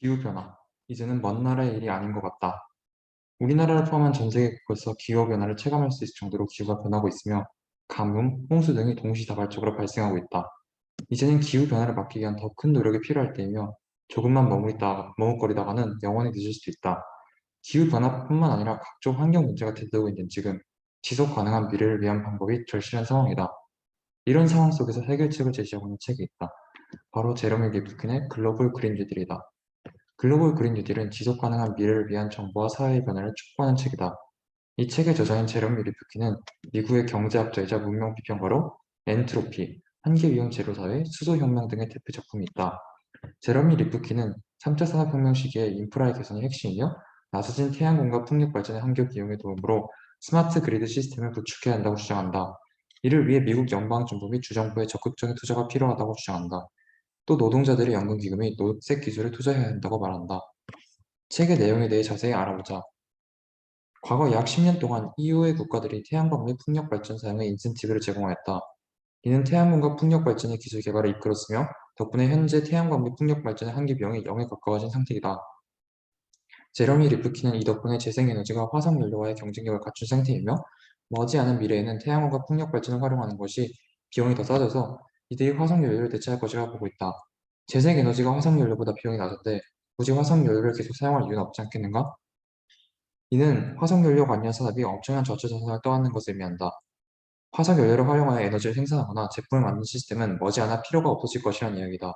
기후변화. 이제는 먼 나라의 일이 아닌 것 같다. 우리나라를 포함한 전 세계 곳에서 기후변화를 체감할 수 있을 정도로 기후가 변하고 있으며 가뭄, 홍수 등이 동시다발적으로 발생하고 있다. 이제는 기후변화를 막기 위한 더 큰 노력이 필요할 때이며 조금만 머뭇거리다가는 영원히 늦을 수도 있다. 기후변화뿐만 아니라 각종 환경 문제가 대두되고 있는 지금 지속 가능한 미래를 위한 방법이 절실한 상황이다. 이런 상황 속에서 해결책을 제시하고 있는 책이 있다. 바로 제러미 리프킨의 글로벌 그린 뉴딜이다. 글로벌 그린 뉴딜은 지속 가능한 미래를 위한 정부와 사회의 변화를 촉구하는 책이다. 이 책의 저자인 제러미 리프킨은 미국의 경제학자이자 문명 비평가로 엔트로피, 한계위험 제로사회, 수소혁명 등의 대표 작품이 있다. 제러미 리프킨은 3차 산업혁명 시기에 인프라의 개선이 핵심이며 낮아진 태양광과 풍력 발전의 환경 이용의 도움으로 스마트 그리드 시스템을 구축해야 한다고 주장한다. 이를 위해 미국 연방정부 및 주정부의 적극적인 투자가 필요하다고 주장한다. 또 노동자들의 연금기금 및 녹색 기술에 투자해야 한다고 말한다. 책의 내용에 대해 자세히 알아보자. 과거 약 10년 동안 EU의 국가들이 태양광 및 풍력 발전 사용에 인센티브를 제공하였다. 이는 태양광과 풍력 발전의 기술 개발을 이끌었으며 덕분에 현재 태양광 및 풍력 발전의 한계 비용이 0에 가까워진 상태이다. 제러미 리프킨은 이 덕분에 재생에너지가 화석연료와의 경쟁력을 갖춘 상태이며 머지않은 미래에는 태양광과 풍력 발전을 활용하는 것이 비용이 더 싸져서 이들이 화석연료를 대체할 것이라 보고 있다. 재생에너지가 화석연료보다 비용이 낮은데 굳이 화석연료를 계속 사용할 이유는 없지 않겠는가? 이는 화석연료 관련 산업이 엄청난 저체자산을 떠안는 것을 의미한다. 화석연료를 활용하여 에너지를 생산하거나 제품을 만드는 시스템은 머지않아 필요가 없어질 것이라는 이야기다.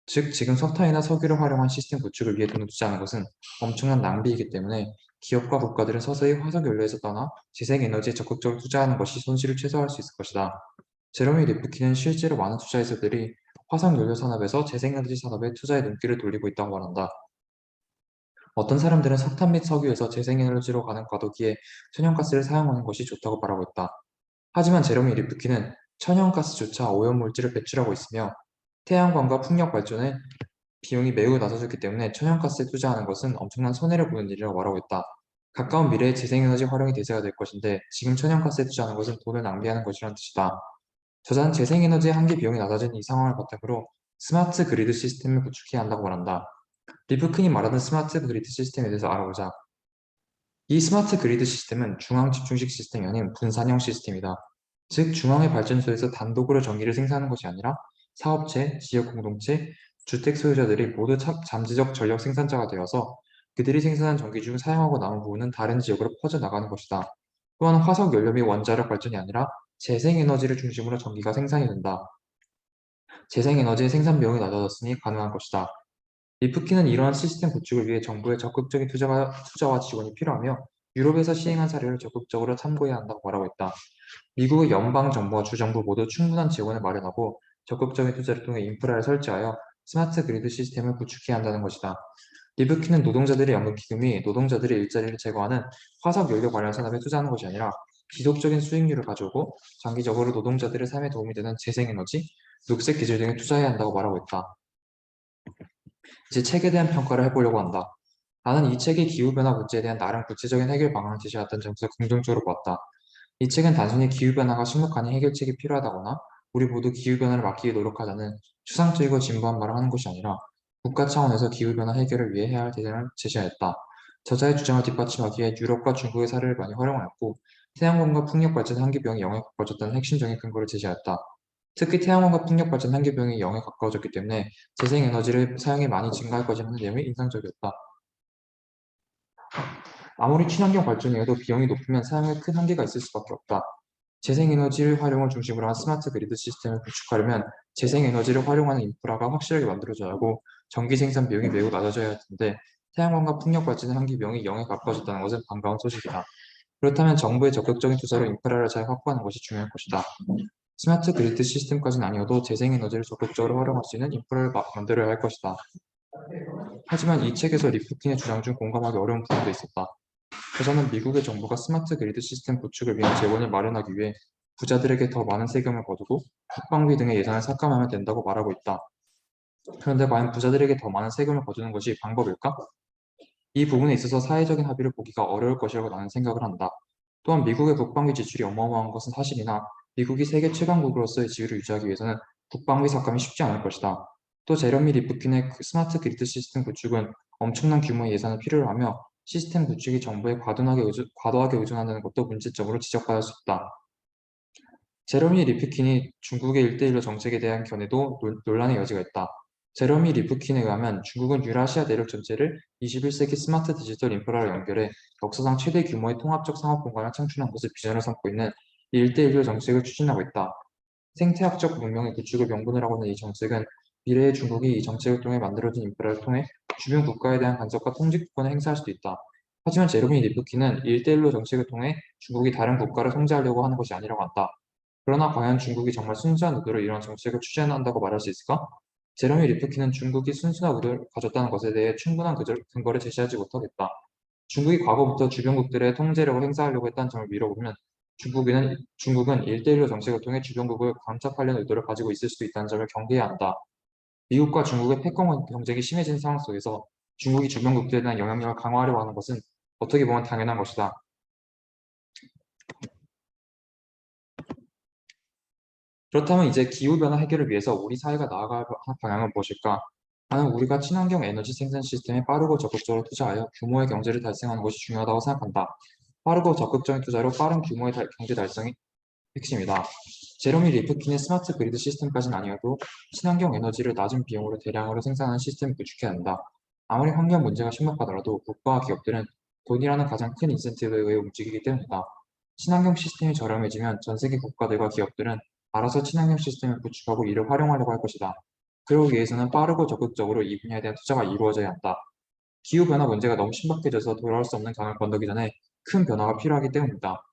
즉, 지금 석탄이나 석유를 활용한 시스템 구축을 위해 돈을 투자하는 것은 엄청난 낭비이기 때문에 기업과 국가들은 서서히 화석연료에서 떠나 재생에너지에 적극적으로 투자하는 것이 손실을 최소화할 수 있을 것이다. 제러미 리프킨은 실제로 많은 투자회사들이 화석연료 산업에서 재생에너지 산업에 투자의 눈길을 돌리고 있다고 말한다. 어떤 사람들은 석탄 및 석유에서 재생에너지로 가는 과도기에 천연가스를 사용하는 것이 좋다고 말하고 있다. 하지만 제러미 리프킨은 천연가스조차 오염물질을 배출하고 있으며 태양광과 풍력 발전에 비용이 매우 낮아졌기 때문에 천연가스에 투자하는 것은 엄청난 손해를 보는 일이라고 말하고 있다. 가까운 미래에 재생에너지 활용이 대세가 될 것인데 지금 천연가스에 투자하는 것은 돈을 낭비하는 것이라는 뜻이다. 저자는 재생에너지의 한계 비용이 낮아진 이 상황을 바탕으로 스마트 그리드 시스템을 구축해야 한다고 말한다. 리프킨이 말하는 스마트 그리드 시스템에 대해서 알아보자. 이 스마트 그리드 시스템은 중앙 집중식 시스템이 아닌 분산형 시스템이다. 즉, 중앙의 발전소에서 단독으로 전기를 생산하는 것이 아니라 사업체, 지역 공동체, 주택 소유자들이 모두 잠재적 전력 생산자가 되어서 그들이 생산한 전기 중 사용하고 남은 부분은 다른 지역으로 퍼져나가는 것이다. 또한 화석 연료 및 원자력 발전이 아니라 재생에너지를 중심으로 전기가 생산이 된다. 재생에너지의 생산 비용이 낮아졌으니 가능한 것이다. 리프킨은 이러한 시스템 구축을 위해 정부의 적극적인 투자와 지원이 필요하며 유럽에서 시행한 사례를 적극적으로 참고해야 한다고 말하고 있다. 미국의 연방정부와 주정부 모두 충분한 지원을 마련하고 적극적인 투자를 통해 인프라를 설치하여 스마트 그리드 시스템을 구축해야 한다는 것이다. 리프킨은 노동자들의 연금기금이 노동자들의 일자리를 제거하는 화석연료 관련 산업에 투자하는 것이 아니라 지속적인 수익률을 가져오고 장기적으로 노동자들의 삶에 도움이 되는 재생에너지, 녹색 기술 등에 투자해야 한다고 말하고 있다. 이제 책에 대한 평가를 해보려고 한다. 나는 이 책이 기후변화 문제에 대한 나름 구체적인 해결 방안을 제시했던 점에서 긍정적으로 보았다. 이 책은 단순히 기후변화가 심각하니 해결책이 필요하다거나 우리 모두 기후변화를 막기 위해 노력하자는 추상적이고 진부한 말을 하는 것이 아니라 국가 차원에서 기후변화 해결을 위해 해야 할 대안을 제시하였다. 저자의 주장을 뒷받침하기 위해 유럽과 중국의 사례를 많이 활용하였고 태양광과 풍력 발전 한계비용이 0에 가까워졌다는 핵심적인 근거를 제시하였다. 특히 태양광과 풍력 발전 한계비용이 0에 가까워졌기 때문에 재생에너지를 사용이 많이 증가할 것이라는 내용이 인상적이었다. 아무리 친환경 발전이어도 비용이 높으면 사용에 큰 한계가 있을 수밖에 없다. 재생에너지를 활용을 중심으로 한 스마트 그리드 시스템을 구축하려면 재생에너지를 활용하는 인프라가 확실하게 만들어져야 하고 전기 생산 비용이 매우 낮아져야 할 텐데 태양광과 풍력 발전의 한계 비용이 0에 가까워졌다는 것은 반가운 소식이다. 그렇다면 정부의 적극적인 투자로 인프라를 잘 확보하는 것이 중요할 것이다. 스마트 그리드 시스템까지는 아니어도 재생에너지를 적극적으로 활용할 수 있는 인프라를 만들어야 할 것이다. 하지만 이 책에서 리프킨의 주장 중 공감하기 어려운 부분도 있었다. 저자는 미국의 정부가 스마트 그리드 시스템 구축을 위한 재원을 마련하기 위해 부자들에게 더 많은 세금을 거두고 국방비 등의 예산을 삭감하면 된다고 말하고 있다. 그런데 과연 부자들에게 더 많은 세금을 거두는 것이 방법일까? 이 부분에 있어서 사회적인 합의를 보기가 어려울 것이라고 나는 생각을 한다. 또한 미국의 국방비 지출이 어마어마한 것은 사실이나 미국이 세계 최강국으로서의 지위를 유지하기 위해서는 국방비 삭감이 쉽지 않을 것이다. 또 제러미 리프킨의 스마트 그리드 시스템 구축은 엄청난 규모의 예산을 필요로 하며 시스템 구축이 정부에 과도하게 의존한다는 것도 문제점으로 지적받을 수 있다. 제러미 리프킨이 중국의 1대1로 정책에 대한 견해도 논란의 여지가 있다. 제러미 리프킨에 의하면 중국은 유라시아 대륙 전체를 21세기 스마트 디지털 인프라로 연결해 역사상 최대 규모의 통합적 상업 공간을 창출한 것을 비전으로 삼고 있는 1대1로 정책을 추진하고 있다. 생태학적 문명의 구축을 명분으로 하고 있는 이 정책은 미래의 중국이 이 정책을 통해 만들어진 인프라를 통해 주변 국가에 대한 간섭과 통제권을 행사할 수도 있다. 하지만 제로미 리프킨은 1대1로 정책을 통해 중국이 다른 국가를 통제하려고 하는 것이 아니라고 한다. 그러나 과연 중국이 정말 순수한 의도로 이런 정책을 추진한다고 말할 수 있을까? 제러미 리프킨은 중국이 순수한 의도를 가졌다는 것에 대해 충분한 근거를 제시하지 못하겠다. 중국이 과거부터 주변국들의 통제력을 행사하려고 했다는 점을 미뤄보면 중국은 1대1로 정책을 통해 주변국을 감착하려는 의도를 가지고 있을 수도 있다는 점을 경계해야 한다. 미국과 중국의 패권 경쟁이 심해진 상황 속에서 중국이 주변국들에 대한 영향력을 강화하려고 하는 것은 어떻게 보면 당연한 것이다. 그렇다면 이제 기후변화 해결을 위해서 우리 사회가 나아갈 방향은 무엇일까? 나는 우리가 친환경 에너지 생산 시스템에 빠르고 적극적으로 투자하여 규모의 경제를 달성하는 것이 중요하다고 생각한다. 빠르고 적극적인 투자로 빠른 규모의 경제 달성이 핵심이다. 제로미 리프킨의 스마트 그리드 시스템까지는 아니어도 친환경 에너지를 낮은 비용으로 대량으로 생산하는 시스템을 구축해야 한다. 아무리 환경 문제가 심각하더라도 국가와 기업들은 돈이라는 가장 큰 인센티브에 의해 움직이기 때문이다. 친환경 시스템이 저렴해지면 전 세계 국가들과 기업들은 알아서 친환경 시스템을 구축하고 이를 활용하려고 할 것이다. 그러기 위해서는 빠르고 적극적으로 이 분야에 대한 투자가 이루어져야 한다. 기후변화 문제가 너무 심각해져서 돌아올 수 없는 강을 건너기 전에 큰 변화가 필요하기 때문이다.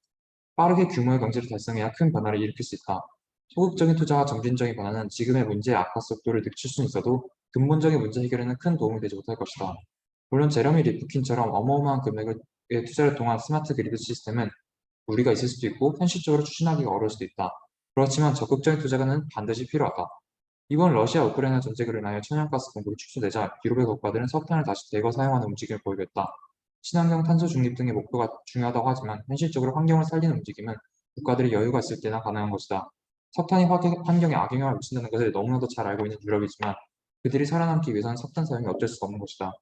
빠르게 규모의 경제를 달성해야 큰 변화를 일으킬 수 있다. 소극적인 투자와 점진적인 변화는 지금의 문제의 악화 속도를 늦출 수는 있어도 근본적인 문제 해결에는 큰 도움이 되지 못할 것이다. 물론 제러미 리프킨처럼 어마어마한 금액의 투자를 통한 스마트 그리드 시스템은 무리가 있을 수도 있고 현실적으로 추진하기가 어려울 수도 있다. 그렇지만 적극적인 투자는 반드시 필요하다. 이번 러시아 우크라이나 전쟁으로 인하여 천연가스 공급이 축소되자 유럽의 국가들은 석탄을 다시 대거 사용하는 움직임을 보이고 있다. 친환경 탄소 중립 등의 목표가 중요하다고 하지만 현실적으로 환경을 살리는 움직임은 국가들이 여유가 있을 때나 가능한 것이다. 석탄이 환경에 악영향을 미친다는 것을 너무나도 잘 알고 있는 유럽이지만 그들이 살아남기 위해서는 석탄 사용이 어쩔 수가 없는 것이다.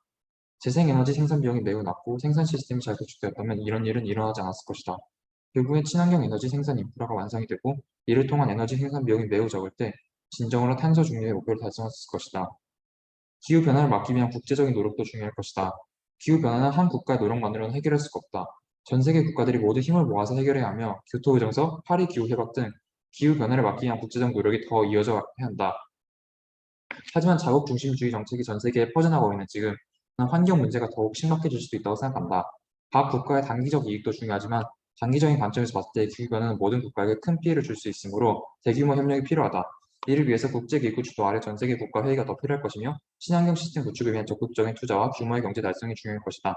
재생에너지 생산 비용이 매우 낮고 생산 시스템이 잘 구축되었다면 이런 일은 일어나지 않았을 것이다. 결국엔 친환경 에너지 생산 인프라가 완성이 되고 이를 통한 에너지 생산 비용이 매우 적을 때 진정으로 탄소 중립의 목표를 달성할 수 있을 것이다. 기후변화를 막기 위한 국제적인 노력도 중요할 것이다. 기후변화는 한 국가의 노력만으로는 해결할 수가 없다. 전 세계 국가들이 모두 힘을 모아서 해결해야 하며 교토의정서, 파리 기후협약 등 기후변화를 막기 위한 국제적 노력이 더 이어져야 한다. 하지만 자국 중심주의 정책이 전 세계에 퍼져나가고 있는 지금 환경 문제가 더욱 심각해질 수도 있다고 생각한다. 각 국가의 단기적 이익도 중요하지만 장기적인 관점에서 봤을 때 기후변화는 모든 국가에게 큰 피해를 줄 수 있으므로 대규모 협력이 필요하다. 이를 위해서 국제기구 주도 아래 전 세계 국가 회의가 더 필요할 것이며 친환경 시스템 구축을 위한 적극적인 투자와 규모의 경제 달성이 중요할 것이다.